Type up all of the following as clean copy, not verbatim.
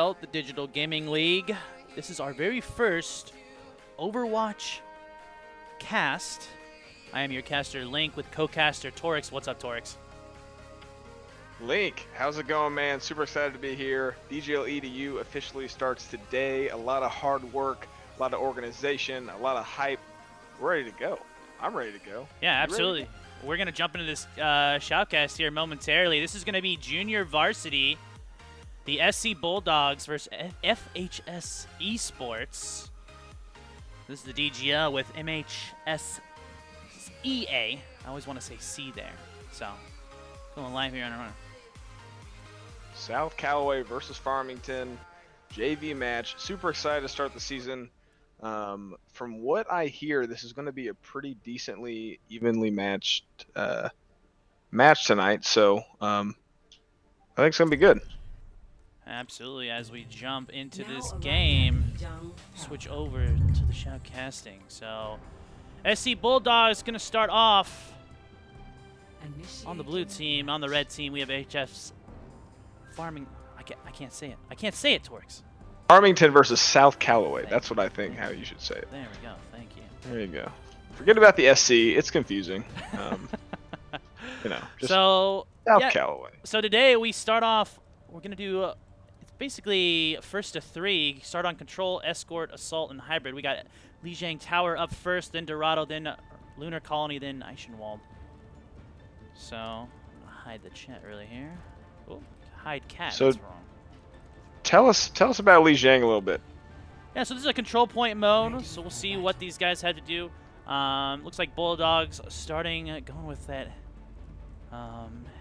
out the Digital Gaming League. This is our very first Overwatch cast. I am your caster Link with co-caster Torix. What's up, Torix? Link, how's it going, man? Super excited to be here. DGL EDU officially starts today. A lot of hard work, a lot of organization, a lot of hype. We're ready to go. I'm ready to go. Yeah, absolutely. We're going to jump into this shoutcast here momentarily. This is going to be Junior Varsity, the SC Bulldogs versus FHS Esports. This is the DGL with MHSEA. I always want to say C there. So, going live here on our own. South Callaway versus Farmington, JV match. Super excited to start the season. From what I hear, this is going to be a pretty decently evenly matched match tonight. So I think it's going to be good. Absolutely. As we jump into this game, switch over to the shoutcasting. So, SC Bulldogs going to start off on the blue team. On the red team, we have HF's Farming. I can't say it. I can't say it, Torix. Farmington versus South Callaway. That's what I think how you should say it. There we go. Thank you. There you go. Forget about the SC. It's confusing. You know, just so South Callaway. So today we start off. We're gonna do. It's basically first to three. Start on control, escort, assault, and hybrid. We got Lijiang Tower up first, then Dorado, then Lunar Colony, then Eichenwald. So I'm gonna hide the chat really here. Oh, hide cat. So, that's wrong. Tell us about Lijiang a little bit. Yeah, so this is a control point mode, so we'll see what these guys had to do. Looks like Bulldogs starting going with that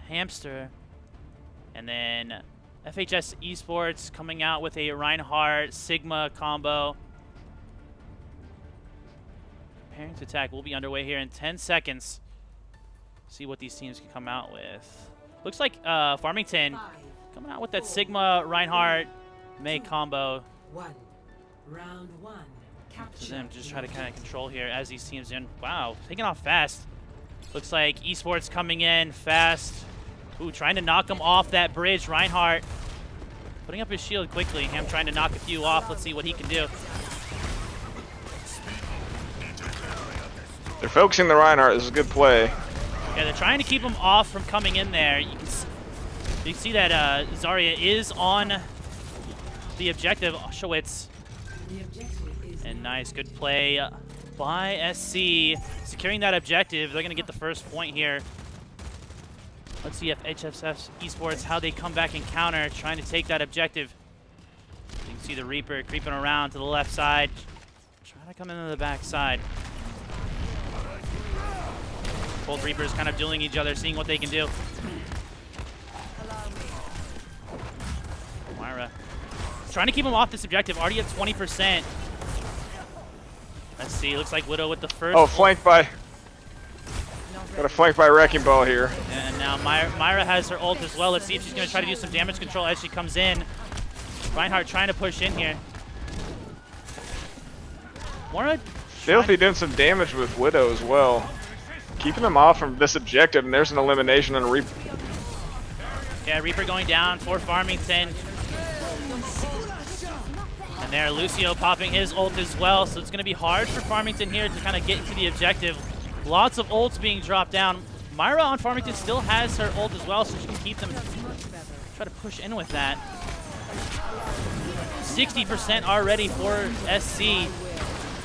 hamster, and then FHS Esports coming out with a Reinhardt Sigma combo. Preparing to attack will be underway here in 10 seconds. See what these teams can come out with. Looks like Farmington coming out with that Sigma Reinhardt May combo. Round one. For them just try to kind of control here as these teams in. Wow, taking off fast. Looks like Esports coming in fast. Ooh, trying to knock him off that bridge. Reinhardt putting up his shield quickly. Him trying to knock a few off. Let's see what he can do. They're focusing the Reinhardt. This is a good play. Yeah, they're trying to keep him off from coming in there. You can see that Zarya is on the objective. Auschwitz. And nice, good play by SC. Securing that objective. They're going to get the first point here. Let's see if HFS Esports, how they come back and counter, trying to take that objective. You can see the Reaper creeping around to the left side. Trying to come into the back side. Both Reapers kind of dueling each other, seeing what they can do. Myra trying to keep him off this objective, already at 20%. Let's see, looks like Widow with the first. Oh, flanked by. Got a flank by Wrecking Ball here. And now Myra has her ult as well. Let's see if she's going to try to do some damage control as she comes in. Reinhardt trying to push in here. Moira Filthy doing some damage with Widow as well. Keeping them off from this objective, and there's an elimination and a Reaper. Yeah, Reaper going down for Farmington. And there, Lucio popping his ult as well, so it's going to be hard for Farmington here to kind of get into the objective. Lots of ults being dropped down. Myra on Farmington still has her ult as well, so she can keep them, try to push in with that. 60% already for SC.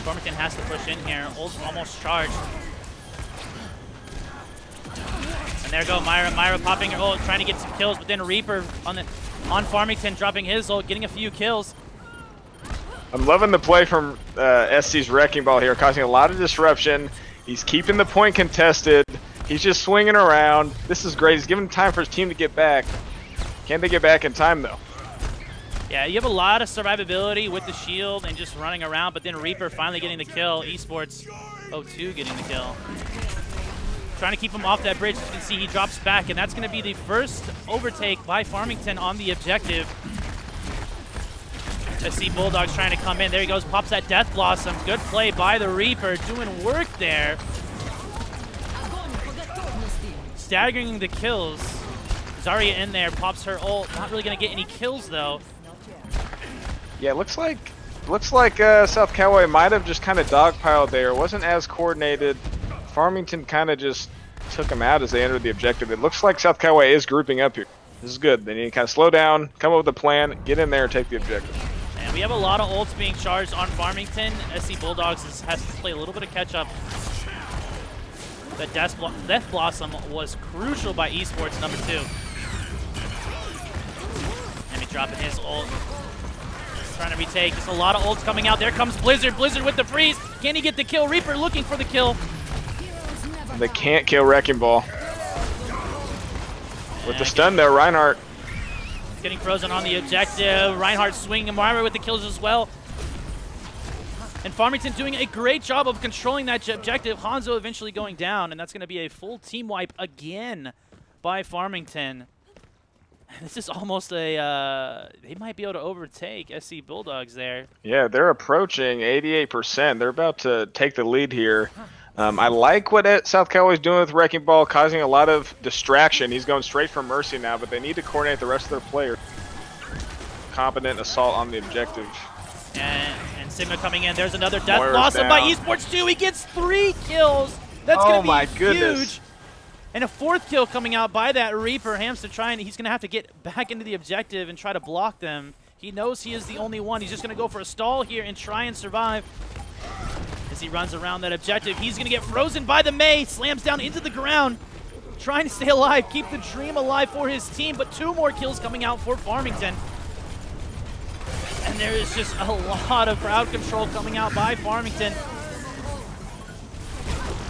Farmington has to push in here. Ult's almost charged. And there go Myra. Myra popping her ult, trying to get some kills, but then Reaper on Farmington dropping his ult, getting a few kills. I'm loving the play from SC's Wrecking Ball here, causing a lot of disruption. He's keeping the point contested. He's just swinging around. This is great. He's giving time for his team to get back. Can they get back in time, though? Yeah, you have a lot of survivability with the shield and just running around, but then Reaper finally getting the kill. Esports 0-2 getting the kill. Trying to keep him off that bridge. As you can see, he drops back, and that's going to be the first overtake by Farmington on the objective. SC Bulldogs trying to come in. There he goes, pops that Death Blossom. Good play by the Reaper, doing work there. Staggering the kills. Zarya in there, pops her ult. Not really going to get any kills, though. Yeah, looks like South Callaway might have just kind of dogpiled there. It wasn't as coordinated. Farmington kind of just took them out as they entered the objective. It looks like South Callaway is grouping up here. This is good. They need to kind of slow down, come up with a plan, get in there, and take the objective. And we have a lot of ults being charged on Farmington. SC Bulldogs has to play a little bit of catch-up. The Death Blossom was crucial by Esports number 2. And he dropping his ult. Trying to retake. Just a lot of ults coming out. There comes Blizzard. Blizzard with the freeze. Can he get the kill? Reaper looking for the kill. They can't kill Wrecking Ball. With the stun there, Reinhardt. Getting frozen on the objective. Reinhardt swinging and Marmer with the kills as well. And Farmington doing a great job of controlling that objective. Hanzo eventually going down, and that's going to be a full team wipe again by Farmington. This is almost a, they might be able to overtake SC Bulldogs there. Yeah, they're approaching 88%. They're about to take the lead here. I like what South Callaway's doing with Wrecking Ball, causing a lot of distraction. He's going straight for Mercy now, but they need to coordinate the rest of their players. Competent assault on the objective. And Sigma coming in. There's another Death Blossom by Esports 2. He gets 3 kills. That's going to be huge. And a 4th kill coming out by that Reaper. Hamster he's going to have to get back into the objective and try to block them. He knows he is the only one. He's just going to go for a stall here and try and survive. As he runs around that objective, he's going to get frozen by the Mei. Slams down into the ground. Trying to stay alive, keep the dream alive for his team, but 2 more kills coming out for Farmington. And there is just a lot of crowd control coming out by Farmington.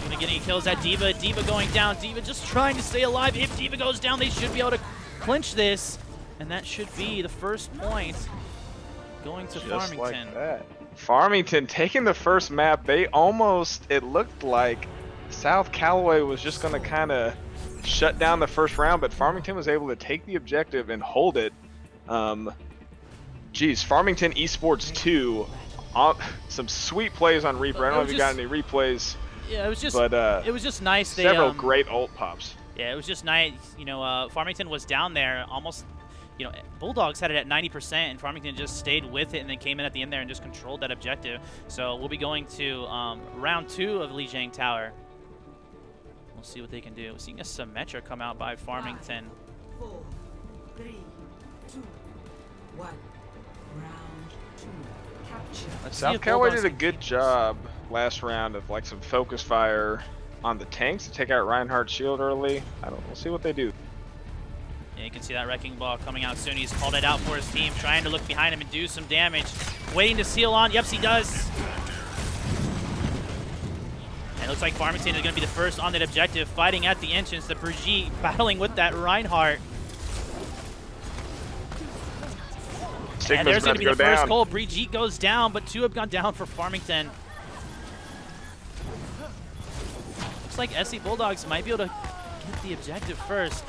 Gonna get any kills at D.Va. D.Va going down. D.Va just trying to stay alive. If D.Va goes down, they should be able to clinch this. And that should be the first point going to Farmington. Like that. Farmington taking the first map. They almost, it looked like South Callaway was just going to kind of shut down the first round, but Farmington was able to take the objective and hold it. Geez, Farmington Esports 2, some sweet plays on Reaper. I don't know if you got any replays. Yeah, it was just, but, it was just nice. Several great ult pops. Yeah, it was just nice. You know, Farmington was down there almost. You know, Bulldogs had it at 90%, and Farmington just stayed with it and then came in at the end there and just controlled that objective. So we'll be going to round 2 of Lijiang Tower. We'll see what they can do. We're seeing a Symmetra come out by Farmington. 5, 4, 3, 2, 1. Round 2. Capture. South Callaway did a good job last round of like some focus fire on the tanks to take out Reinhardt's shield early. We'll see what they do. Yeah, you can see that Wrecking Ball coming out soon. He's called it out for his team, trying to look behind him and do some damage. Waiting to seal on. Yep, he does. And it looks like Farmington is going to be the first on that objective, fighting at the entrance. The Brigitte battling with that Reinhardt. And there's going to be the first goal. Brigitte goes down, but 2 have gone down for Farmington. Looks like SC Bulldogs might be able to get the objective first.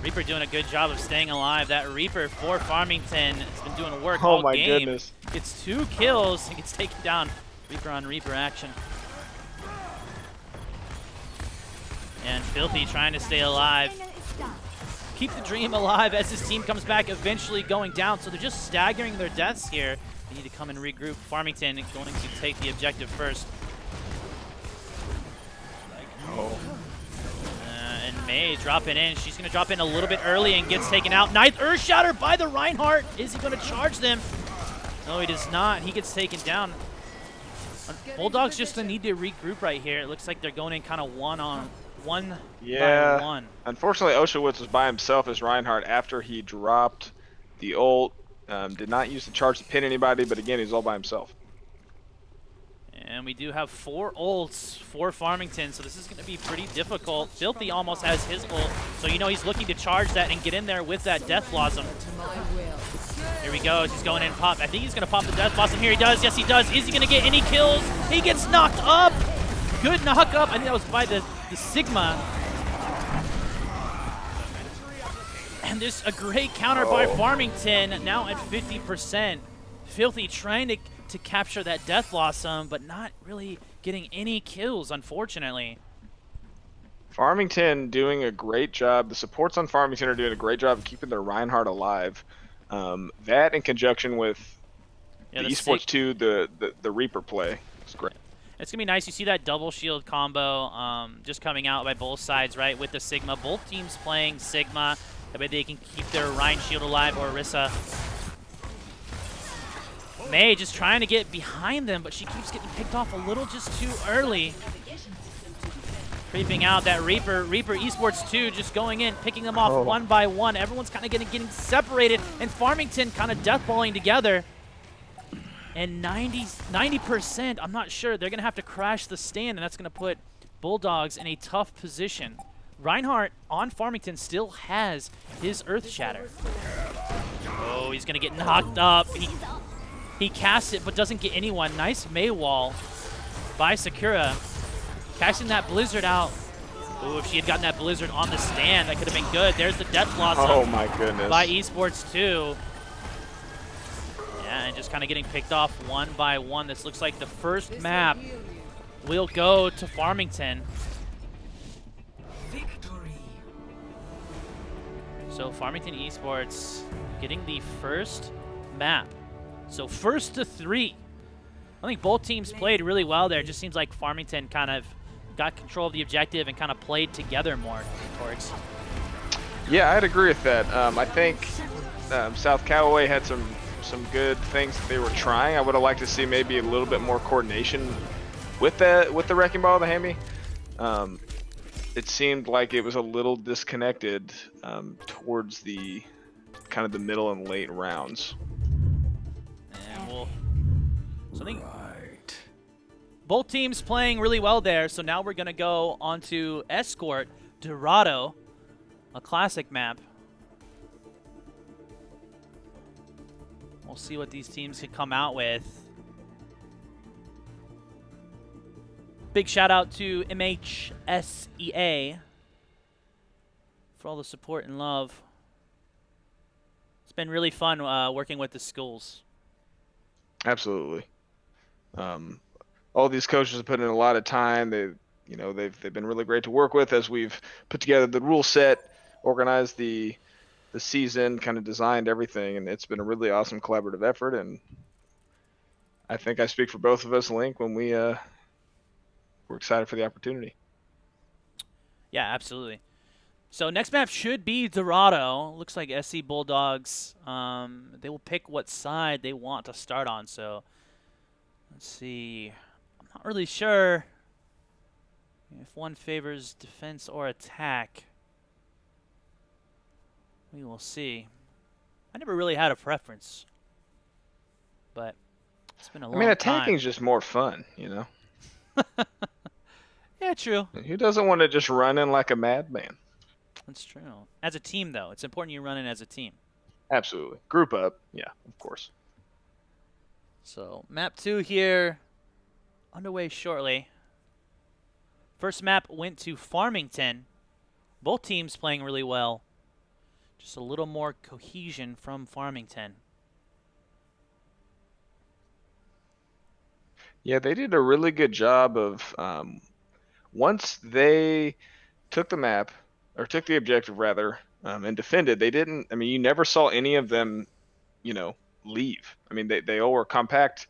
Reaper doing a good job of staying alive. That Reaper for Farmington has been doing work all game. Oh my goodness. Gets 2 kills and gets taken down. Reaper on Reaper action. And Filthy trying to stay alive. Keep the dream alive as his team comes back, eventually going down. So they're just staggering their deaths here. They need to come and regroup. Farmington going to take the objective first. Oh. And Mei dropping in. She's going to drop in a little bit early and gets taken out. Ninth Earth Shatter by the Reinhardt. Is he going to charge them? No, he does not. He gets taken down. Bulldogs just need to regroup right here. It looks like they're going in kind of one by one. Unfortunately, Oshowitz was by himself as Reinhardt after he dropped the ult. Did not use the charge to pin anybody, but again, he's all by himself. And we do have 4 ults for Farmington, so this is going to be pretty difficult. Filthy almost has his ult, so you know he's looking to charge that and get in there with that Death Blossom. Here we go. He's going in and pop. I think he's going to pop the Death Blossom here. He does. Yes, he does. Is he going to get any kills? He gets knocked up. Good knock up. I think that was by the Sigma. And there's a great counter by Farmington, now at 50%. Filthy trying to capture that Death Blossom, but not really getting any kills, unfortunately. Farmington doing a great job. The supports on Farmington are doing a great job of keeping their Reinhardt alive. That in conjunction with Yeah, the Esports 2, the Reaper play. It's great. It's going to be nice. You see that double shield combo just coming out by both sides, right, with the Sigma. Both teams playing Sigma. That way they can keep their Rhine shield alive, or Orisa. May just trying to get behind them, but she keeps getting picked off a little just too early. Creeping out that Reaper Esports 2 just going in, picking them off one by one. Everyone's kind of getting separated, and Farmington kind of deathballing together. And 90%, I'm not sure. They're going to have to crash the stand, and that's going to put Bulldogs in a tough position. Reinhardt on Farmington still has his Earth Shatter. Oh, he's going to get knocked up. He casts it, but doesn't get anyone. Nice Maywall by Sakura. Casting that Blizzard out. Ooh, if she had gotten that Blizzard on the stand, that could have been good. There's the Death Blossom. Oh my goodness. By Esports 2. Yeah, and just kind of getting picked off one by one. This looks like the first map will go to Farmington. Victory. So Farmington Esports getting the first map. So first to 3. I think both teams played really well there. It just seems like Farmington kind of got control of the objective and kind of played together more towards. Yeah, I'd agree with that. I think South Callaway had some good things that they were trying. I would have liked to see maybe a little bit more coordination with the Wrecking Ball of the Hammy. It seemed like it was a little disconnected towards the kind of the middle and late rounds. And so I think both teams playing really well there. So now we're going to go on to Escort Dorado, a classic map. We'll see what these teams can come out with. Big shout out to MHSEA for all the support and love. It's been really fun working with the schools. Absolutely. All these coaches have put in a lot of time. They've been really great to work with as we've put together the rule set, organized the season, kind of designed everything, and it's been a really awesome collaborative effort. And I think I speak for both of us, Link, when we're excited for the opportunity. Yeah, absolutely. So next map should be Dorado. Looks like SC Bulldogs. They will pick what side they want to start on. So let's see. I'm not really sure if one favors defense or attack. We will see. I never really had a preference, but it's been a long time. I mean, attacking's just more fun, you know? Yeah, true. Who doesn't want to just run in like a madman? That's true. As a team, though, it's important you run in as a team. Absolutely. Group up. Yeah, of course. So map 2 here, underway shortly. First map went to Farmington. Both teams playing really well. Just a little more cohesion from Farmington. Yeah, they did a really good job of once they took the map, or took the objective rather, and defended, they didn't, I mean, you never saw any of them, leave. I mean, they all were compact.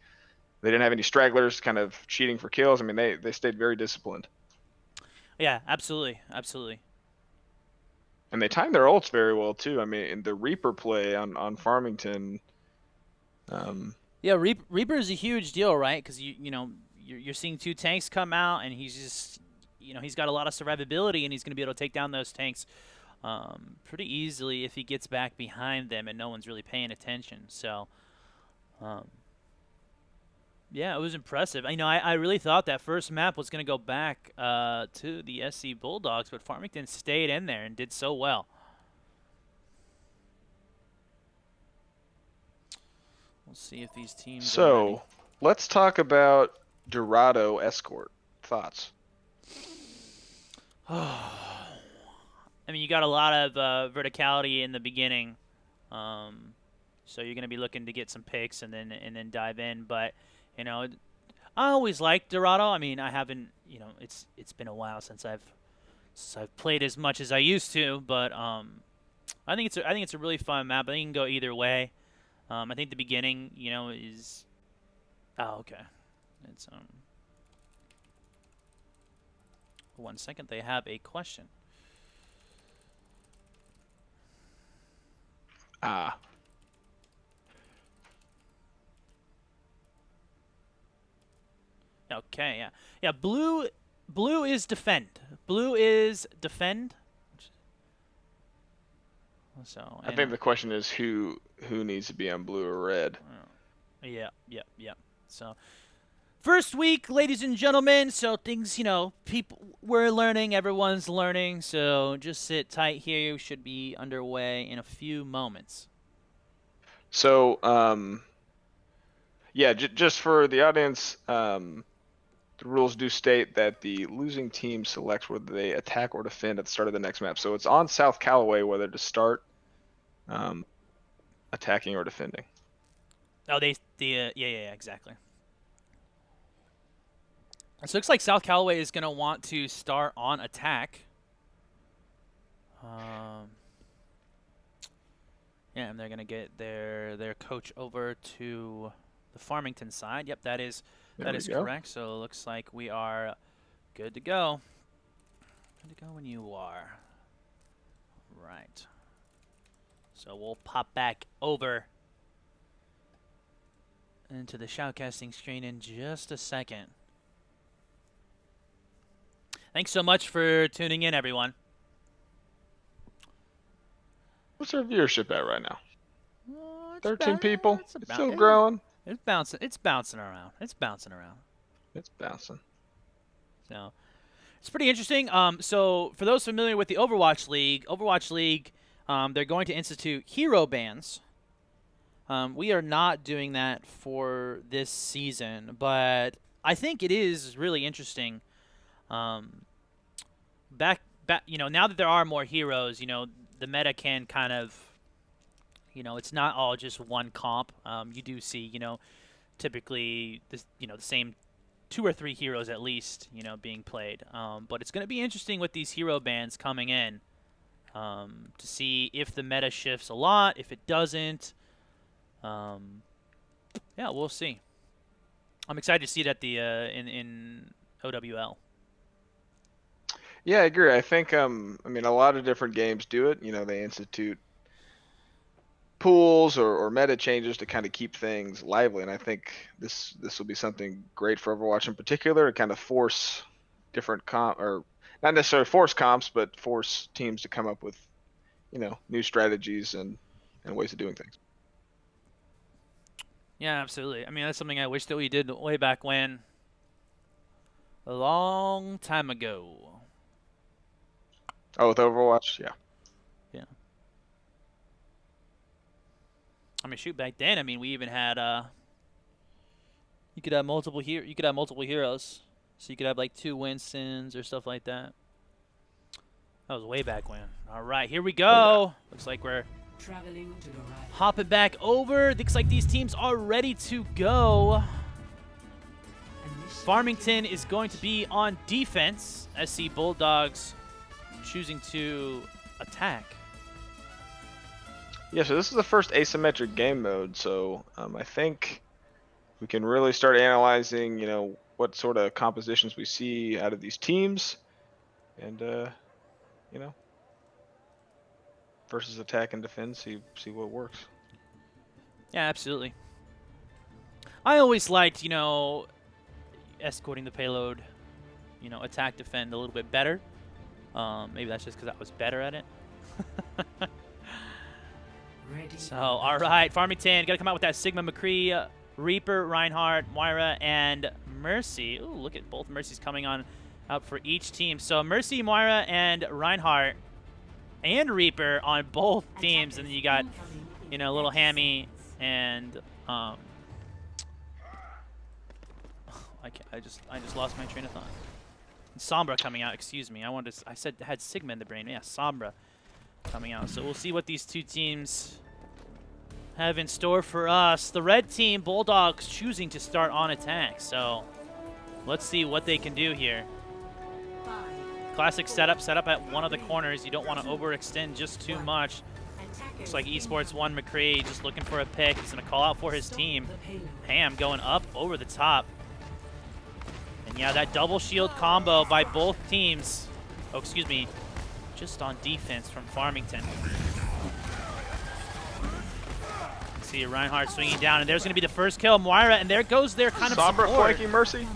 They didn't have any stragglers kind of cheating for kills. I mean, they stayed very disciplined. Yeah, absolutely. Absolutely. And they timed their ults very well, too. I mean, in the Reaper play on Farmington. Yeah, Reaper is a huge deal, right? Because, you're seeing 2 tanks come out, and he's just, he's got a lot of survivability, and he's going to be able to take down those tanks pretty easily if he gets back behind them and no one's really paying attention. So, yeah, it was impressive. I really thought that first map was going to go back to the SC Bulldogs, but Farmington stayed in there and did so well. We'll see if these teams are ready. Let's talk about Dorado Escort. Thoughts? I mean, you got a lot of verticality in the beginning, so you're going to be looking to get some picks and then dive in. But I always liked Dorado. I mean, I haven't, it's been a while since I've played as much as I used to. But I think it's a really fun map. I think it can go either way. I think the beginning, you know, is. Oh, okay. It's 1 second. They have a question. Ah. Okay, yeah. Yeah, blue is defend. Blue is defend. So, I think the question is who needs to be on blue or red. yeah. So, first week, ladies and gentlemen, so things, you know, we're learning, everyone's learning, so just sit tight here. We should be underway in a few moments. So, yeah, just for the audience, the rules do state that the losing team selects whether they attack or defend at the start of the next map. So it's on South Callaway whether to start attacking or defending. Oh, yeah, exactly. So it looks like South Callaway is going to want to start on attack. Yeah, and they're going to get their coach over to the Farmington side. Yep, that is correct. So it looks like we are good to go. Good to go when you are. Right. So we'll pop back over into the shoutcasting screen in just a second. Thanks so much for tuning in, everyone. What's our viewership at right now? 13 about, people. It's still growing. It's bouncing. It's bouncing around. It's bouncing. So it's pretty interesting. So for those familiar with the Overwatch League, they're going to institute hero bans. We are not doing that for this season, but I think it is really interesting. You know, now that there are more heroes, you know, the meta can kind of, you know, it's not all just one comp. You do see, you know, typically the same 2 or 3 heroes at least, you know, being played. But it's going to be interesting with these hero bans coming in to see if the meta shifts a lot, if it doesn't. Yeah, we'll see. I'm excited to see it at the in OWL. Yeah, I agree. I think I mean a lot of different games do it. You know, they institute pools or meta changes to kind of keep things lively, and I think this will be something great for Overwatch in particular to kind of force different or not necessarily force comps, but force teams to come up with, you know, new strategies and ways of doing things. Yeah, absolutely. I mean, that's something I wish that we did way back when, a long time ago. Oh, with Overwatch, yeah. Yeah. I mean, shoot, back then, I mean, we even had you could have multiple heroes, so you could have like 2 Winstons or stuff like that. That was way back when. All right, here we go. Oh, yeah. Looks like we're traveling to the right. Hopping back over. Looks like these teams are ready to go. Farmington is going to be on defense. SC Bulldogs choosing to attack. Yeah, so this is the first asymmetric game mode, so I think we can really start analyzing, you know, what sort of compositions we see out of these teams, and you know, versus attack and defend, see what works. Yeah, absolutely. I always liked, you know, escorting the payload, you know, attack, defend a little bit better. Maybe that's just because I was better at it. So, all right, Farmington, got to come out with that Sigma McCree, Reaper, Reinhardt, Moira, and Mercy. Ooh, look at both Mercies coming on out for each team. So, Mercy, Moira, and Reinhardt, and Reaper on both teams. And then you got, you know, little Hammy and I just lost my train of thought. Sombra coming out. Excuse me. I had Sigma in the brain. Yeah, Sombra coming out. So we'll see what these two teams have in store for us. The red team, Bulldogs, choosing to start on attack. So let's see what they can do here. Classic setup at one of the corners. You don't want to overextend just too much. Looks like Esports won McCree, just looking for a pick. He's going to call out for his team. Ham going up over the top. And yeah, that double shield combo by both teams. Oh, excuse me. Just on defense from Farmington. See Reinhardt swinging down, and there's going to be the first kill. Moira, and there goes their kind of Sombra support. flanking Mercy.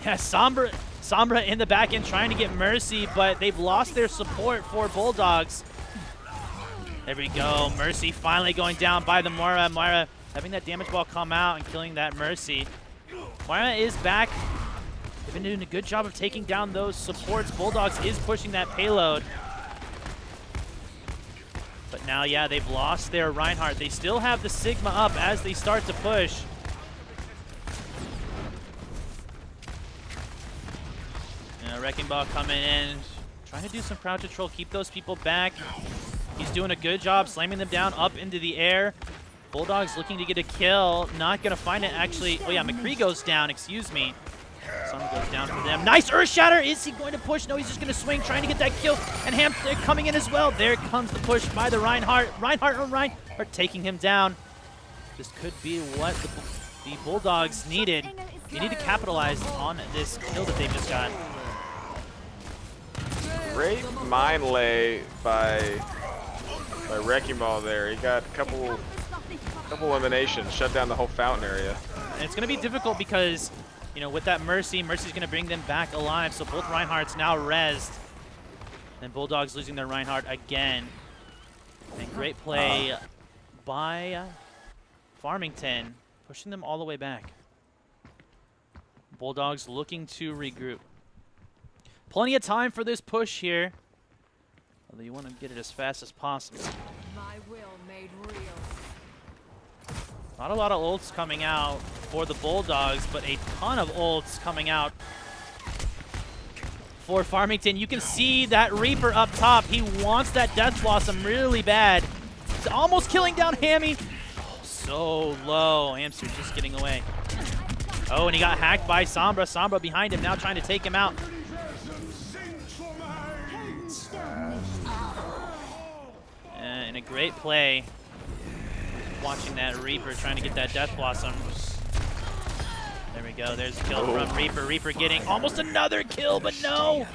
Yeah, Sombra in the back end trying to get Mercy, but they've lost their support for Bulldogs. There we go. Mercy finally going down by the Moira. Moira having that damage ball come out and killing that Mercy. Moira is back. They've been doing a good job of taking down those supports. Bulldogs is pushing that payload. But now, yeah, they've lost their Reinhardt. They still have the Sigma up as they start to push. Wrecking Ball coming in, trying to do some crowd control, keep those people back. He's doing a good job slamming them down up into the air. Bulldogs looking to get a kill, not going to find it actually. Oh yeah, McCree goes down, excuse me. Sun goes down for them. Nice Earth Shatter. Is he going to push? No, he's just going to swing, trying to get that kill. And Ham coming in as well. There comes the push by the Reinhardt. Reinhardt taking him down. This could be what the Bulldogs needed. They need to capitalize on this kill that they just got. Great mine lay by Wrecking Ball there. He got a couple eliminations, shut down the whole fountain area. And it's going to be difficult because, you know, with that Mercy's going to bring them back alive. So both Reinhardts now rezzed. And Bulldogs losing their Reinhardt again. And great play by Farmington, pushing them all the way back. Bulldogs looking to regroup. Plenty of time for this push here. Although you want to get it as fast as possible. My will made real. Not a lot of ults coming out for the Bulldogs, but a ton of ults coming out for Farmington. You can see that Reaper up top. He wants that Death Blossom really bad. He's almost killing down Hammy. Oh, so low. Hamster just getting away. Oh, and he got hacked by Sombra. Sombra behind him now trying to take him out. And a great play. Watching that Reaper trying to get that Death Blossom. There we go. There's a kill from Reaper. Reaper getting almost another kill, but no.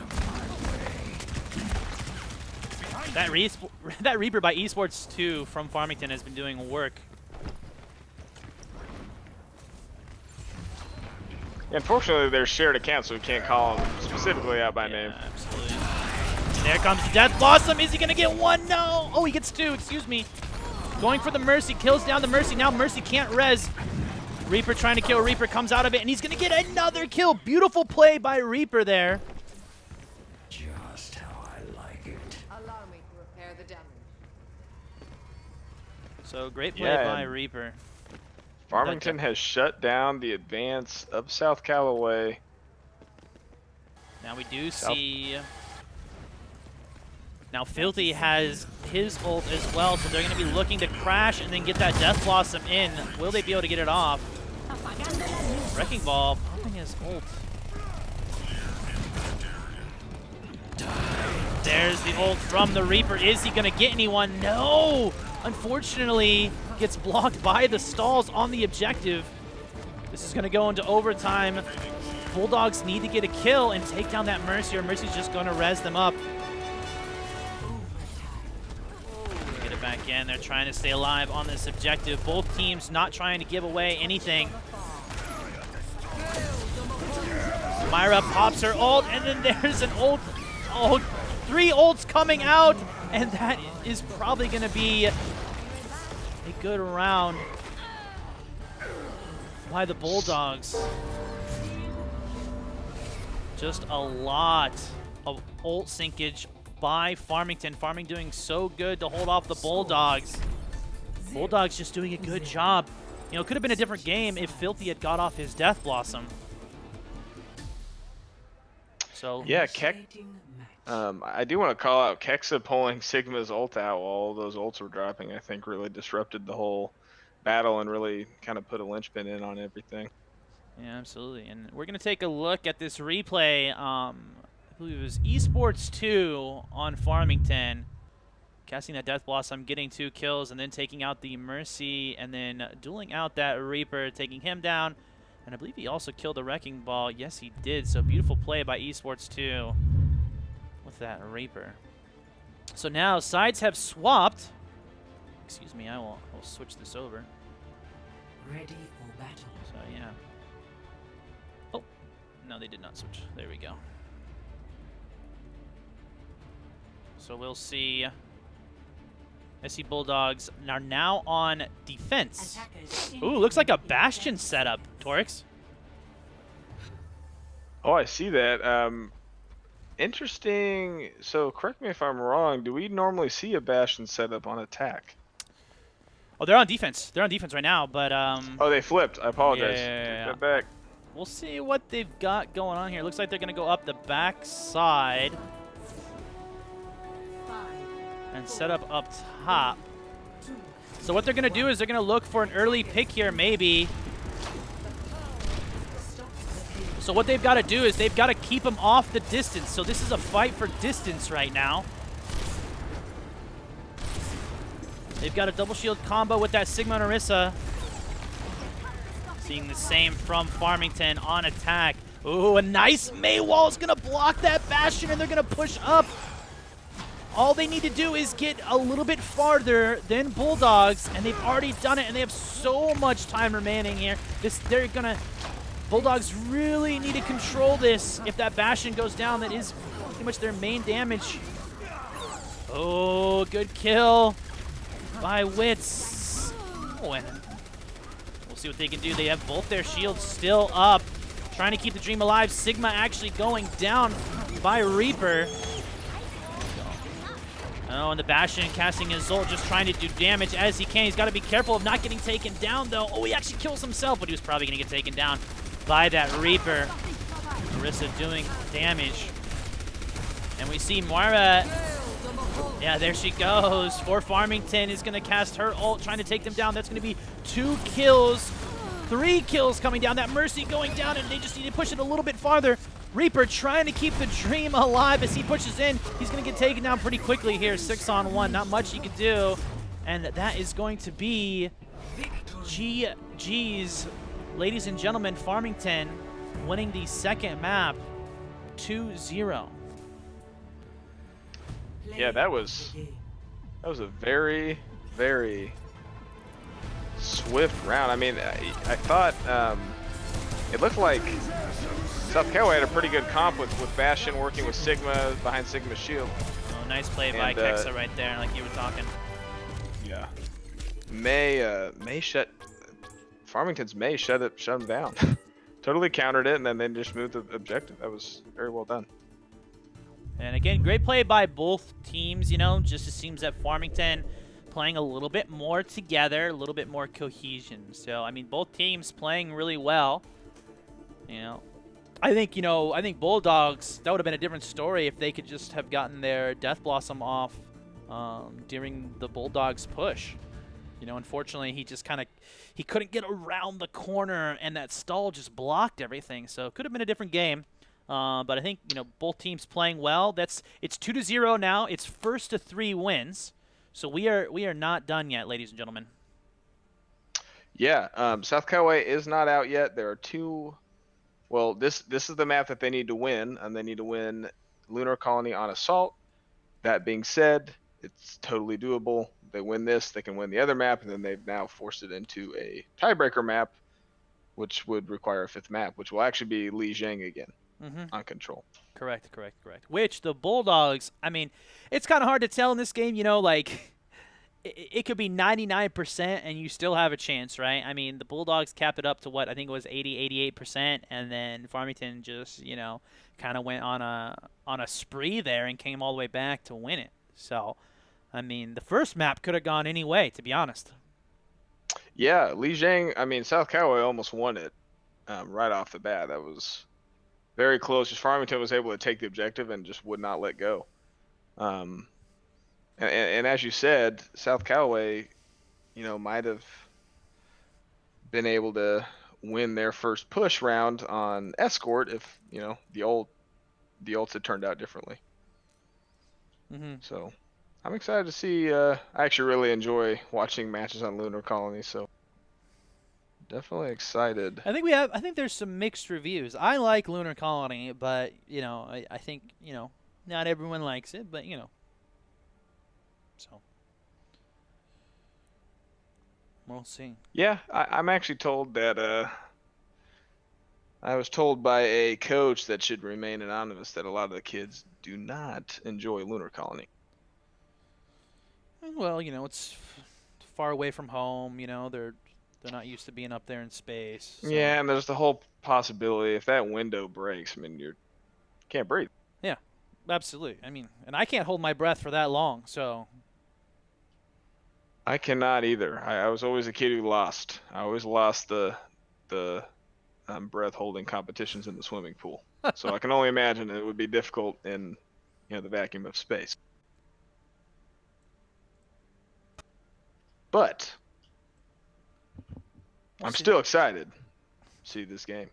That Reaper by Esports 2 from Farmington has been doing work. Unfortunately, they're shared accounts, so we can't call them specifically out by name. Absolutely. And there comes Death Blossom. Is he going to get one? No. Oh, he gets two. Excuse me. Going for the Mercy. Kills down the Mercy. Now Mercy can't res. Reaper trying to kill Reaper. Comes out of it, and he's going to get another kill. Beautiful play by Reaper there. Just how I like it. Allow me to repair the damage. So great play by Reaper. Farmington has shut down the advance of South Callaway. Now we do see... Now Filthy has his ult as well, so they're going to be looking to crash and then get that Death Blossom in. Will they be able to get it off? Wrecking Ball popping his ult. There's the ult from the Reaper. Is he going to get anyone? No! Unfortunately, gets blocked by the stalls on the objective. This is going to go into overtime. Bulldogs need to get a kill and take down that Mercy, or Mercy's just going to res them up. Get it back in. They're trying to stay alive on this objective. Both teams not trying to give away anything. Myra pops her ult, and then there's an ult. Oh, 3 ults coming out, and that is probably going to be a good round by the Bulldogs. Just a lot of ult sinkage by Farmington. Farmington doing so good to hold off the Bulldogs. Bulldogs just doing a good job. You know, it could have been a different game if Filthy had got off his Death Blossom. So yeah, I do want to call out Kexa pulling Sigma's ult out while all those ults were dropping. I think really disrupted the whole battle and really kind of put a linchpin in on everything. Yeah, absolutely. And we're going to take a look at this replay. I believe it was Esports 2 on Farmington. Casting that Death Blossom, getting 2 kills, and then taking out the Mercy, and then dueling out that Reaper, taking him down. And I believe he also killed the Wrecking Ball. Yes, he did. So beautiful play by Esports 2 with that Reaper. So now sides have swapped. Excuse me, I will switch this over. Ready for battle. So yeah. Oh, no, they did not switch. There we go. So we'll see. I see Bulldogs are now on defense. Ooh, looks like a Bastion setup, Torix. Oh, I see that. Interesting. So correct me if I'm wrong. Do we normally see a Bastion setup on attack? Oh, they're on defense. They're on defense right now, but Oh, they flipped. I apologize. yeah. Take that back. We'll see what they've got going on here. Looks like they're gonna go up the back side and set up top. So what they're going to do is they're going to look for an early pick here, maybe. So what they've got to do is they've got to keep them off the distance. So this is a fight for distance right now. They've got a double shield combo with that Sigma and Orisa. Seeing the same from Farmington on attack. Ooh, a nice Maywall is going to block that Bastion, and they're going to push up. All they need to do is get a little bit farther than Bulldogs, and they've already done it, and they have so much time remaining here. Bulldogs really need to control this. If that Bastion goes down, that is pretty much their main damage. Oh, good kill by Wits. Oh, and we'll see what they can do. They have both their shields still up, trying to keep the dream alive. Sigma actually going down by Reaper. Oh, and the Bastion casting his ult, just trying to do damage as he can. He's got to be careful of not getting taken down, though. Oh, he actually kills himself, but he was probably going to get taken down by that Reaper. Orisa doing damage. And we see Moira. Yeah, there she goes. For Farmington is going to cast her ult, trying to take them down. That's going to be 2 kills. 3 kills coming down. That Mercy going down, and they just need to push it a little bit farther. Reaper trying to keep the dream alive as he pushes in. He's going to get taken down pretty quickly here. 6-on-1. Not much he could do. And that is going to be GG's. Ladies and gentlemen, Farmington winning the second map 2-0. Yeah, that was a very, very swift round. I mean, I thought it looked like South Callaway had a pretty good comp with Bastion working with Sigma behind Sigma's shield. Oh, nice play by Kexa right there, like you were talking. Yeah. May shut Farmington's May shut him down. Totally countered it, and then they just moved the objective. That was very well done. And again, great play by both teams, you know, just it seems that Farmington playing a little bit more together, a little bit more cohesion. So, I mean, both teams playing really well, you know. I think Bulldogs, that would have been a different story if they could just have gotten their Death Blossom off during the Bulldogs push. You know, unfortunately, he couldn't get around the corner, and that stall just blocked everything. So it could have been a different game. But I think, you know, both teams playing well. It's 2-0 now. It's first to 3 wins. So we are not done yet, ladies and gentlemen. Yeah, South Callaway is not out yet. There are 2. Well, this is the map that they need to win, and they need to win Lunar Colony on Assault. That being said, it's totally doable. They win this, they can win the other map, and then they've now forced it into a tiebreaker map, which would require a 5th map, which will actually be Li Zhang again on Control. Correct. Which the Bulldogs, I mean, it's kind of hard to tell in this game, you know, like it could be 99% and you still have a chance, right? I mean, the Bulldogs capped it up to what I think it was 88%, and then Farmington just, you know, kind of went on a spree there and came all the way back to win it. So, I mean, the first map could have gone any way, to be honest. Yeah, Li Zhang, I mean, South Callaway almost won it right off the bat. That was very close. Just Farmington was able to take the objective and just would not let go. And as you said, South Callaway, you know, might have been able to win their first push round on Escort if, you know, the old the ults had turned out differently. Mm-hmm. So I'm excited to see. I actually really enjoy watching matches on Lunar Colony, so definitely excited. I think there's some mixed reviews. I like Lunar Colony, but I think not everyone likes it, but so we'll see. Yeah, I'm actually told that. I was told by a coach that should remain anonymous that a lot of the kids do not enjoy Lunar Colony. Well, it's far away from home. They're not used to being up there in space. So. Yeah, and there's the whole possibility if that window breaks, I mean, you can't breathe. Yeah, absolutely. I mean, and I can't hold my breath for that long, so. I cannot either. I was always a kid who lost. I always lost the breath holding competitions in the swimming pool. So I can only imagine it would be difficult in the vacuum of space. But I'm still excited to see this game.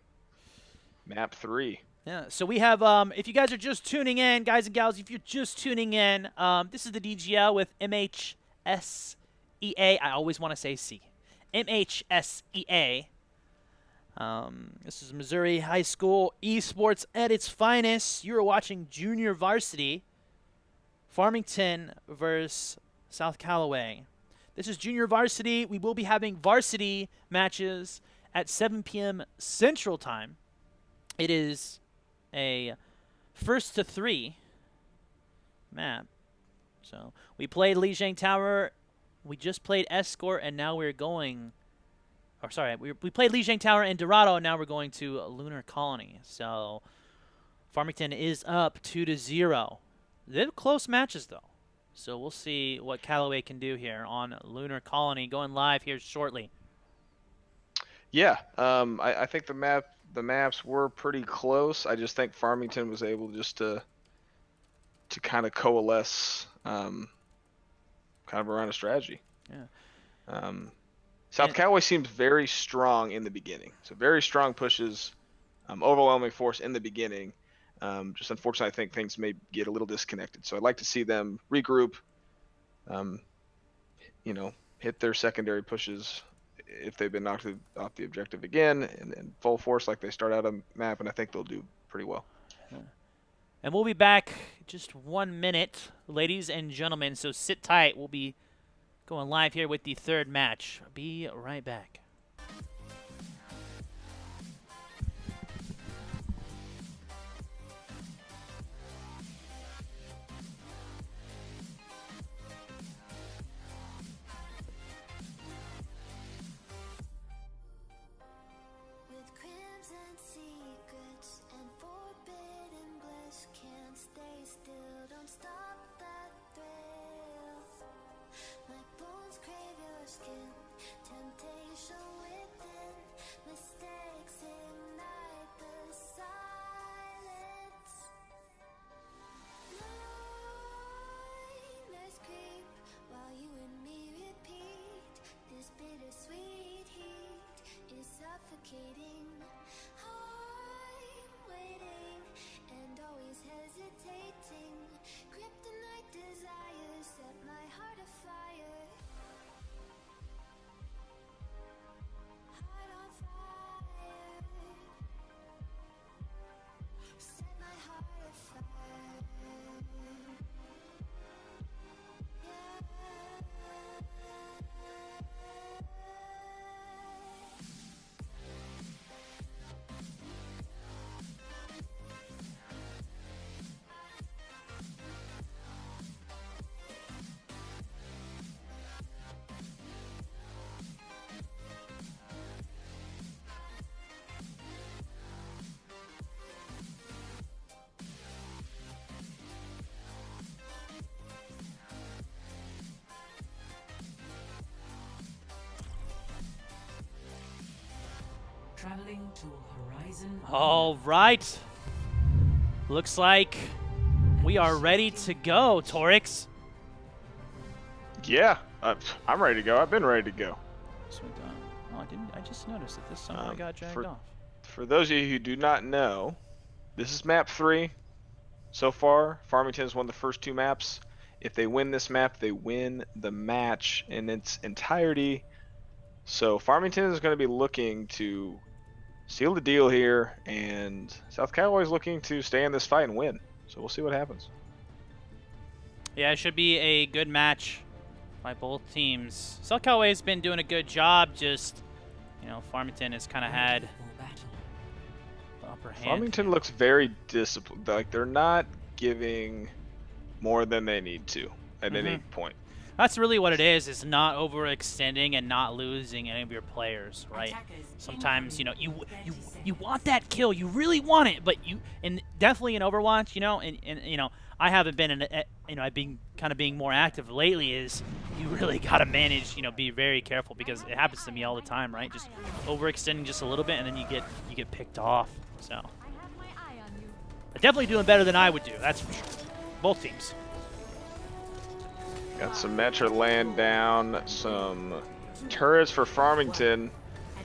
Map 3. Yeah, so we have, if you guys are just tuning in, guys and gals, if you're just tuning in, this is the DGL with MHSEA. I always want to say C. MHSEA. This is Missouri High School Esports at its finest. You are watching Junior Varsity, Farmington versus South Callaway. This is Junior Varsity. We will be having varsity matches at 7 p.m. Central Time. It is a 1st to 3 map. So we played Lijiang Tower. We just played Escort, and now we're going. Or sorry, we played Lijiang Tower and Dorado, and now we're going to Lunar Colony. So Farmington is up 2-0. They're close matches though. So we'll see what Callaway can do here on Lunar Colony. Going live here shortly. Yeah, I think the maps were pretty close. I just think Farmington was able just to kind of coalesce kind of around a strategy. Yeah. South Callaway seems very strong in the beginning. So very strong pushes, overwhelming force in the beginning. Just unfortunately, I think things may get a little disconnected. So I'd like to see them regroup, hit their secondary pushes if they've been knocked off the objective again and full force like they start out on map, and I think they'll do pretty well. And we'll be back just 1 minute, ladies and gentlemen, so sit tight. We'll be going live here with the third match. Be right back. Traveling to Horizon. All right. Looks like we are ready to go, Torix. Yeah, I'm ready to go. I've been ready to go. Oh, I just noticed that this somehow got dragged off. For those of you who do not know, this is map 3. so far. Farmington has won the first 2 maps. If they win this map, they win the match in its entirety. So Farmington is going to be looking to seal the deal here, and South Callaway is looking to stay in this fight and win. So we'll see what happens. Yeah, it should be a good match by both teams. South Callaway's been doing a good job, just, you know, Farmington has kind of had the upper hand. Farmington looks very disciplined. Like, they're not giving more than they need to at any point. That's really what it is not overextending and not losing any of your players, right? Sometimes, you know, you want that kill, you really want it, but and definitely in Overwatch, you know, and you know, I haven't been in, you know, I've been kind of being more active lately. Is you really got to manage, you know, be very careful, because it happens to me all the time, right? Just overextending just a little bit, and then you get picked off. So, they're definitely doing better than I would do. That's for sure. Both teams. Got some Metro land down, some turrets for Farmington.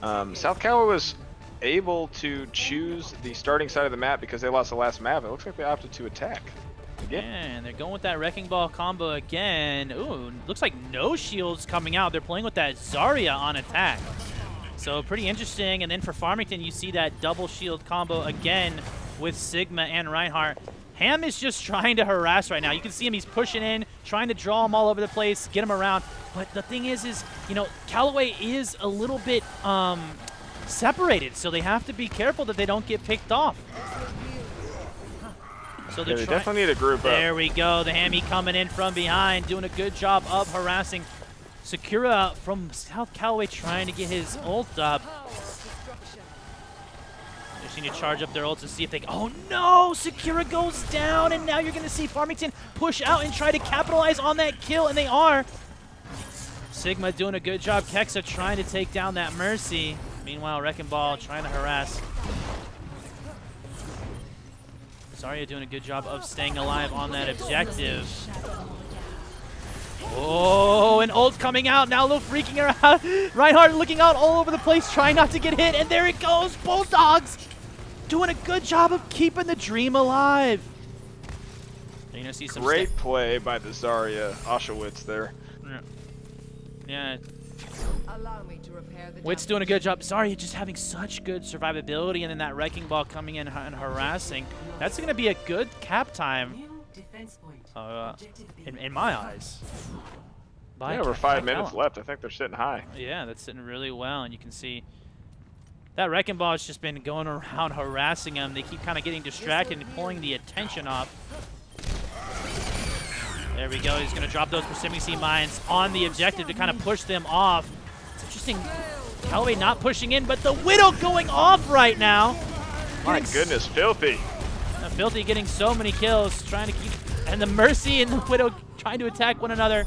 South Callaway was able to choose the starting side of the map because they lost the last map. It looks like they opted to attack again. And they're going with that Wrecking Ball combo again. Ooh, looks like no shields coming out. They're playing with that Zarya on attack. So pretty interesting. And then for Farmington, you see that double shield combo again with Sigma and Reinhardt. Ham is just trying to harass right now. You can see him, he's pushing in, trying to draw him all over the place, get him around. But the thing is, you know, Callaway is a little bit separated, so they have to be careful that they don't get picked off. So they definitely need a group up. There we go, the Hammy coming in from behind, doing a good job of harassing. Sakura from South Callaway trying to get his ult up. Just need to charge up their ults and see if they can. Oh no! Sakura goes down, and now you're going to see Farmington push out and try to capitalize on that kill, and they are. Sigma doing a good job. Kexa trying to take down that Mercy. Meanwhile, Wrecking Ball trying to harass. Zarya doing a good job of staying alive on that objective. Oh, an ult coming out. Now Lil freaking around. Reinhardt looking out all over the place, trying not to get hit, and there it goes. Bulldogs doing a good job of keeping the dream alive. You're gonna see some great play by the Zarya Auschwitz there. Yeah. Allow me to repair the Wit's doing a good job. Zarya just having such good survivability, and then that Wrecking Ball coming in and harassing. That's gonna be a good cap time. In my eyes. Yeah, over 5 minutes left. I think they're sitting high. Yeah, that's sitting really well, and you can see that Wrecking Ball has just been going around harassing them. They keep kind of getting distracted and pulling the attention off. There we go. He's going to drop those Precipitancy Mines on the objective to kind of push them off. It's interesting. Callaway not pushing in, but the Widow going off right now. My goodness, Filthy. Filthy getting so many kills, trying to keep, and the Mercy and the Widow trying to attack one another.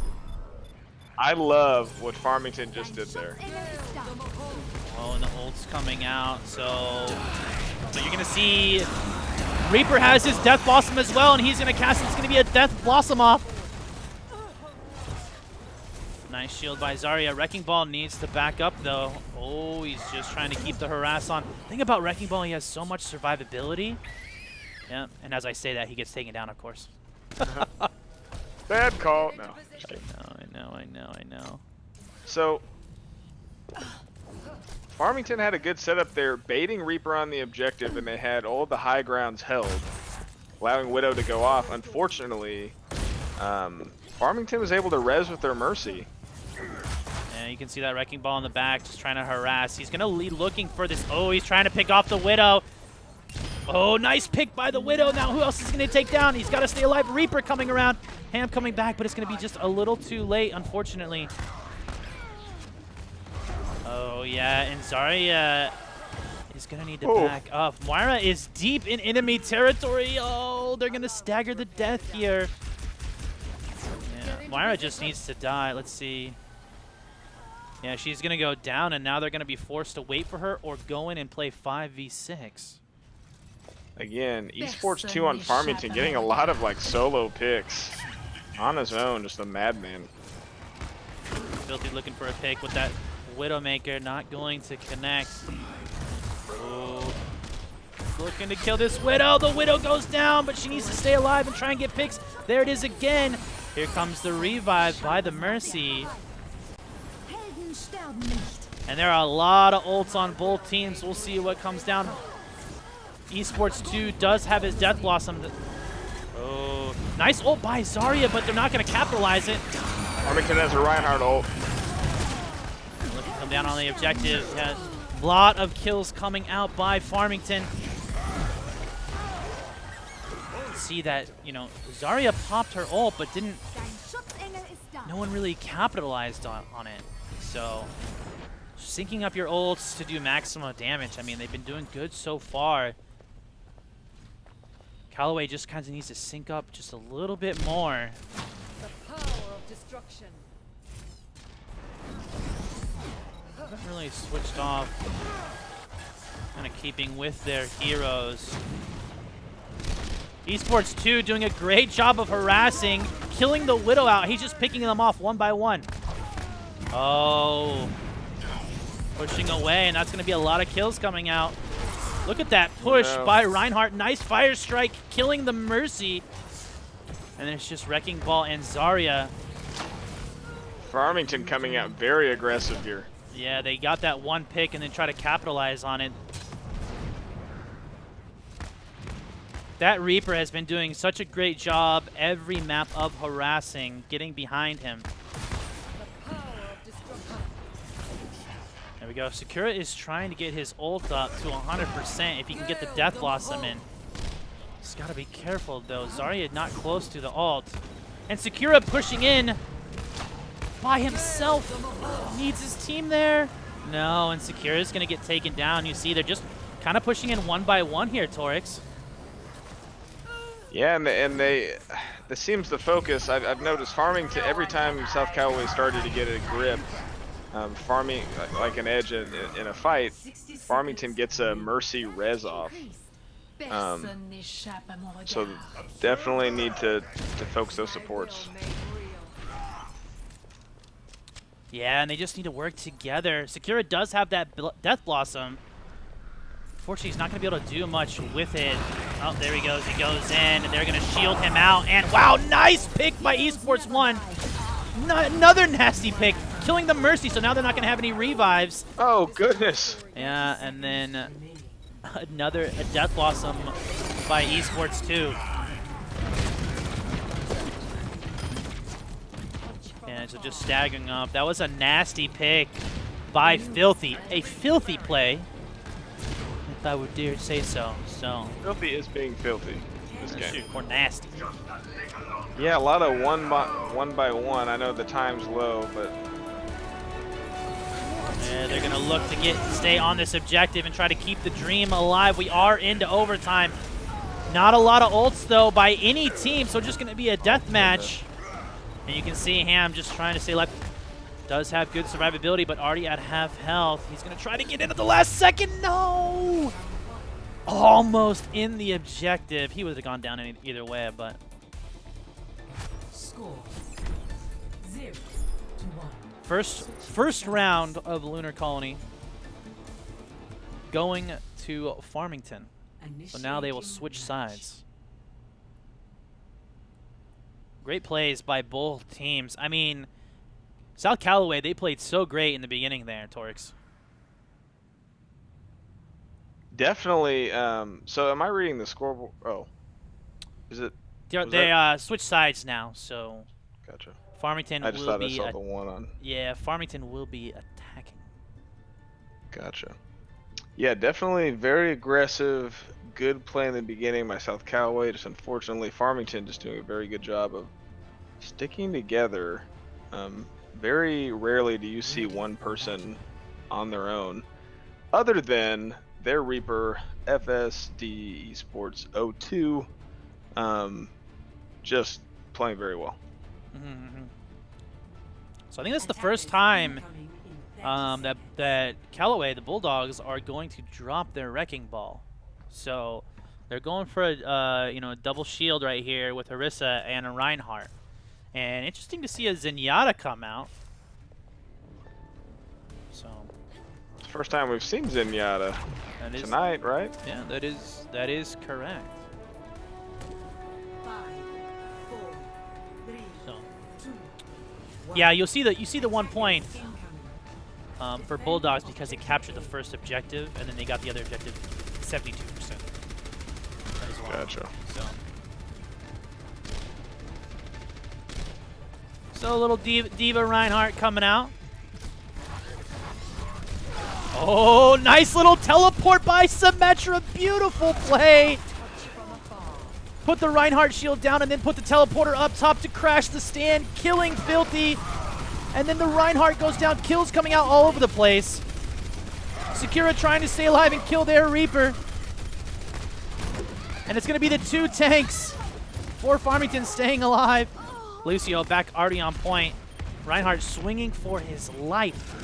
I love what Farmington just did there. Oh, and the ult's coming out, so you're going to see Reaper has his Death Blossom as well, and he's going to cast it. It's going to be a Death Blossom off. Nice shield by Zarya. Wrecking Ball needs to back up, though. Oh, he's just trying to keep the harass on. The thing about Wrecking Ball, he has so much survivability. Yeah, and as I say that, he gets taken down, of course. Bad call. No. I know. So, Farmington had a good setup there, baiting Reaper on the objective, and they had all the high grounds held, allowing Widow to go off. Unfortunately, Farmington was able to res with their Mercy. Yeah, you can see that Wrecking Ball in the back, just trying to harass. He's going to lead looking for this. Oh, he's trying to pick off the Widow. Oh, nice pick by the Widow. Now who else is going to take down? He's got to stay alive. Reaper coming around. Ham coming back, but it's going to be just a little too late, unfortunately. Oh, yeah, and Zarya is going to need to back up. Moira is deep in enemy territory. Oh, they're going to stagger the death here. Yeah, Moira just needs to die. Let's see. Yeah, she's going to go down, and now they're going to be forced to wait for her or go in and play 5v6. Again, Esports 2 on Farmington getting a lot of like solo picks on his own, just a madman. Filthy looking for a pick with that Widowmaker, not going to connect. Oh. looking to kill this Widow. The Widow goes down, but she needs to stay alive and try and get picks. There it is again. Here comes the revive by the Mercy. And there are a lot of ults on both teams. We'll see what comes down. Esports 2 does have his Death Blossom. Oh, nice ult by Zarya, but they're not going to capitalize it. Farmington has a Reinhardt ult. Looking to come down on the objective. Yeah, a lot of kills coming out by Farmington. See that, you know, Zarya popped her ult, but didn't. No one really capitalized on it. So, syncing up your ults to do maximum damage. I mean, they've been doing good so far. Callaway just kind of needs to sync up just a little bit more. The power of destruction. Haven't really switched off. Kind of keeping with their heroes. Esports 2 doing a great job of harassing, killing the Widow out. He's just picking them off one by one. Oh. Pushing away, and that's going to be a lot of kills coming out. Look at that push by Reinhardt. Nice fire strike, killing the Mercy. And then it's just Wrecking Ball and Zarya. Farmington coming out very aggressive here. Yeah, they got that one pick and then try to capitalize on it. That Reaper has been doing such a great job every map of harassing, getting behind him. There we go. Sakura is trying to get his ult up to 100% if he can get the Death Blossom in. Just gotta be careful though. Zarya not close to the ult. And Sakura pushing in by himself. Needs his team there. No, and Sakura's gonna get taken down. You see they're just kind of pushing in one by one here, Torix. Yeah, and this seems the focus. I've noticed Farmington, every time South Callaway started to get a grip, farming like an edge in a fight, Farmington gets a Mercy res off. So definitely need to focus those supports. Yeah, and they just need to work together. Sakura does have that Death Blossom. Unfortunately, he's not going to be able to do much with it. Oh, there he goes. He goes in, and they're going to shield him out. And wow, nice pick by Esports 1. Another nasty pick, killing the Mercy, so now they're not going to have any revives. Oh, goodness. Yeah, and then a Death Blossom by Esports 2. And so just staggering up. That was a nasty pick by Filthy. A filthy play, if I would dare say so. Filthy is being filthy this game. Or nasty. Yeah, a lot of one by one. I know the time's low, but yeah, they're gonna look to stay on this objective and try to keep the dream alive. We are into overtime. Not a lot of ults though by any team, so just gonna be a death match. And you can see Ham just trying to stay alive. Does have good survivability, but already at half health. He's gonna try to get in at the last second. No! Almost in the objective. He would have gone down either way, but. Score 0-1. First round of Lunar Colony going to Farmington. So now they will switch sides. Great plays by both teams. I mean, South Callaway, they played so great in the beginning there, Torix. definitely. So am I reading the scoreboard? Oh, is it? They switch sides now, so. Gotcha. Farmington I just will thought be. I saw the one on. Yeah, Farmington will be attacking. Gotcha. Yeah, definitely very aggressive. Good play in the beginning by South Callaway. Just unfortunately, Farmington just doing a very good job of sticking together. Very rarely do you see one person on their own, other than their Reaper FSD Esports 02. Just playing very well. Mm-hmm. So I think that's the first time that Callaway, the Bulldogs, are going to drop their Wrecking Ball. So they're going for a double shield right here with Harissa and a Reinhardt. And interesting to see a Zenyatta come out. So First time we've seen Zenyatta tonight, right? Yeah, that is correct. 5, 4, 3, So 2, yeah, you see the 1 point incoming. for Bulldogs because they captured the first objective and then they got the other objective 72% as well. Gotcha. So a little Diva Reinhardt coming out. Oh, nice little teleport by Symmetra. Beautiful play. Put the Reinhardt shield down and then put the teleporter up top to crash the stand, killing Filthy. And then the Reinhardt goes down, kills coming out all over the place. Sakura trying to stay alive and kill their Reaper. And it's going to be the 2 tanks for Farmington staying alive. Lucio back already on point. Reinhardt swinging for his life.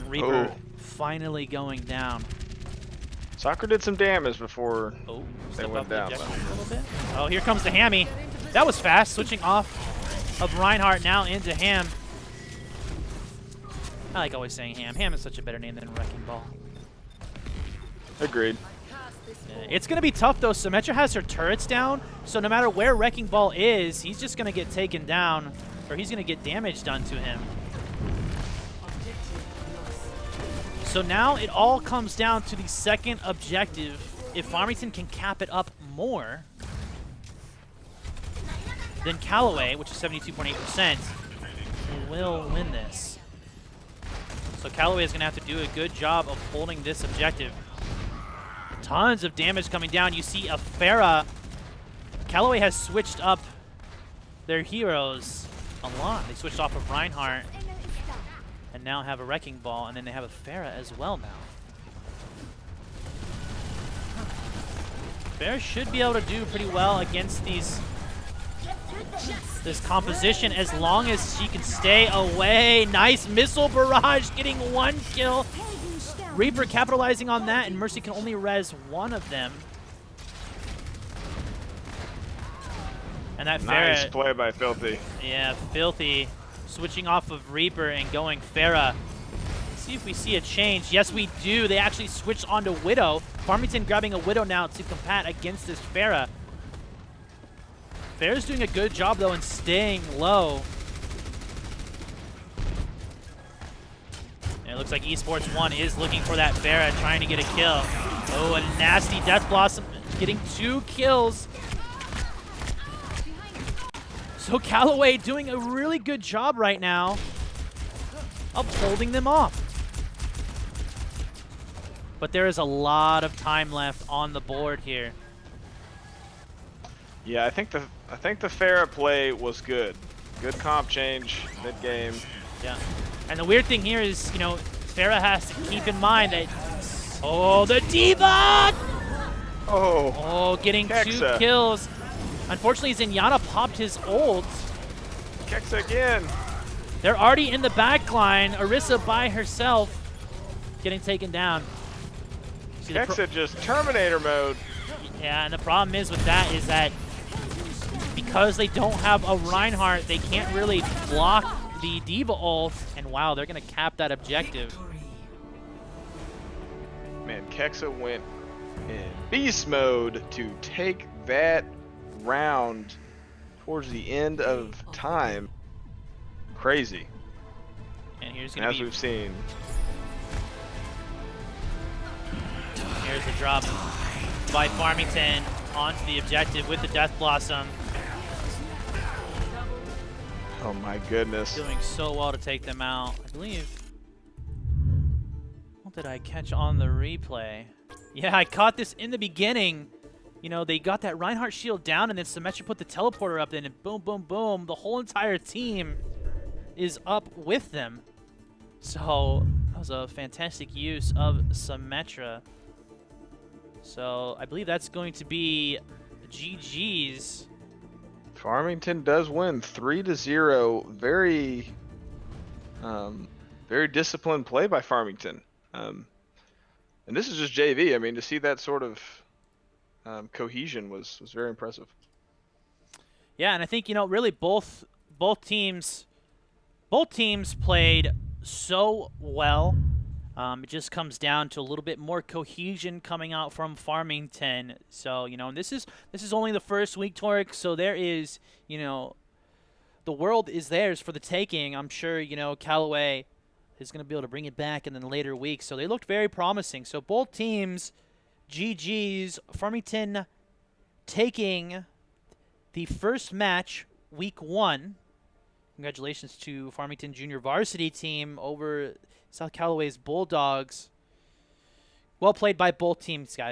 Reaper finally going down. Soccer did some damage before they Step went up the down. objective a little bit. Oh, here comes the Hammy. That was fast, switching off of Reinhardt now into Ham. I like always saying Ham. Ham is such a better name than Wrecking Ball. Agreed. Yeah, it's going to be tough, though. Symmetra has her turrets down, so no matter where Wrecking Ball is, he's just going to get taken down, or he's going to get damage done to him. So now it all comes down to the second objective. If Farmington can cap it up more than Callaway, which is 72.8%, will win this. So Callaway is going to have to do a good job of holding this objective. Tons of damage coming down. You see a Pharah. Callaway has switched up their heroes a lot. They switched off of Reinhardt and now have a Wrecking Ball, and then they have a Pharah as well now. Pharah should be able to do pretty well against this composition as long as she can stay away. Nice missile barrage, getting 1 kill. Reaper capitalizing on that, and Mercy can only res 1 of them. And that Nice Pharah, play by Filthy. yeah, Filthy switching off of Reaper and going Pharah. See if we see a change. Yes, we do. They actually switched onto Widow. Farmington grabbing a Widow now to combat against this Pharah. Pharah's doing a good job, though, in staying low. And it looks like Esports 1 is looking for that Pharah, trying to get a kill. Oh, a nasty Death Blossom getting 2 kills. So Callaway doing a really good job right now of holding them off. But there is a lot of time left on the board here. Yeah, I think the Pharah play was good. Good comp change mid game. Yeah. And the weird thing here is, you know, Pharah has to keep in mind that, oh, the Diva! Oh, getting Kexa. 2 kills. Unfortunately, Zenyatta popped his ult. Kexa again. They're already in the back line. Orisa by herself getting taken down. See the Kexa just Terminator mode. yeah, and the problem is with that is that because they don't have a Reinhardt, they can't really block the Diva ult. And wow, they're going to cap that objective. Man, Kexa went in beast mode to take that round towards the end of time. Crazy. And here's And going as to be we've seen, here's the drop by Farmington onto the objective with the Death Blossom. oh my goodness. Doing so well to take them out. I believe. What did I catch on the replay? Yeah, I caught this in the beginning. You know, they got that Reinhardt shield down, and then Symmetra put the teleporter up, and boom, boom, boom. The whole entire team is up with them. So that was a fantastic use of Symmetra. So I believe that's going to be GG's. Farmington does win 3-0. Very, very disciplined play by Farmington. And this is just JV. I mean, to see that sort of cohesion was very impressive. Yeah, and I think, you know, really both teams played so well It just comes down to a little bit more cohesion coming out from Farmington. So, you know, and this is only the first week, Torque, so there is, you know, the world is theirs for the taking. I'm sure, you know, Callaway is going to be able to bring it back in the later weeks. So they looked very promising. So both teams, GG's, Farmington taking the first match, week 1. Congratulations to Farmington Junior Varsity team over South Callaway's Bulldogs. Well played by both teams, guys.